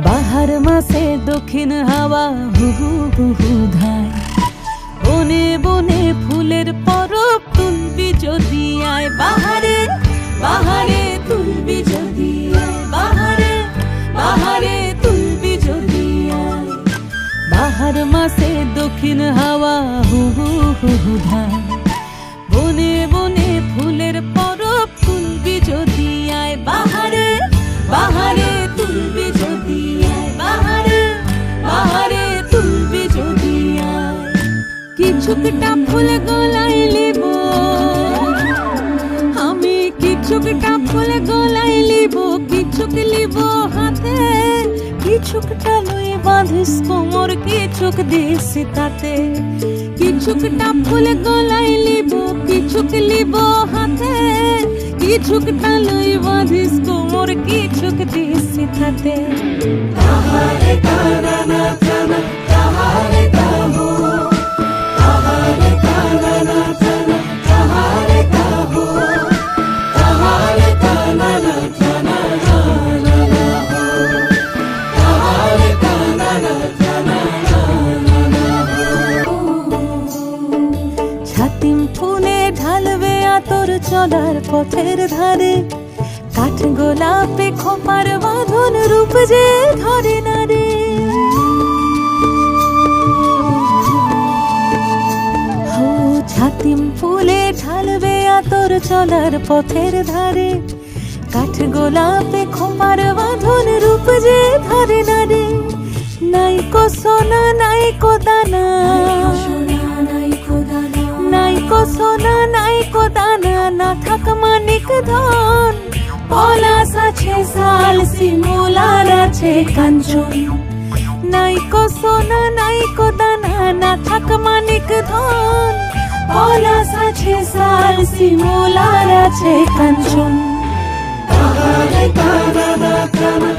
বাহার মাসে দক্ষিণ হাওয়া হুহু হুহু ধায়, বনে বনে ফুলের পরব তুলবি যদি আয়। বাহারে বাহারে তুলবি যদি আয়, বাহারে বাহারে তুলবি যদি আয়। বাহার মাসে দক্ষিণ হাওয়া হুহু হুহু ধায়, বনে বনে ফুলের পরব তুলবি যদি আয়। বাহারে বাহারে তুলবি যদি আয়, বাহারে বাহারে তুলবি যদি আয়। কিছুকটা ফুল গলায় লিব আমি, কিছুকটা ফুল গলায় লিব, কিছুক লিব হাতে। কিছুকটা লই বাঁধিস কোমর, কিছুক দিস তাতে। কিছুকটা ফুল গলায় লিব, কিছুক লিব হাতে। কিছুকটা লই বাঁধিস কোমর, কিছুক দিস তাতে। তাহারে তানা না তানা, তাহারে তাহো, তাহারে তানা না তানা, তাহারে তাহো, তাহারে তানা না তানা, তাহারে তানা না তানা। ছাতিম ফুলে ঢালবে আতর চলার পথের ধারে, কাঠ গোলাপে খোপার বাঁধন রূপ যে ধরে না রে। ছাতিম ফুলে ঢালবে আতর চলার পথের ধারে, কাঠ গোলাপে খোপার বাঁধন রূপ যে ধরে না রে। নাইকো সোনা নাইকো দানা, নাইকো সোনা নাইকো দানা, না থাক মানিক ধন। পলাশ আছে শাল, শিমুলার আছে কাঞ্চন। নাইকো সোনা নাইকো দানা, না থাক মানিক ধন। পলাশ আছে শাল, শিমুলার আছে কাঞ্চন। তাহারে তানা না তানা,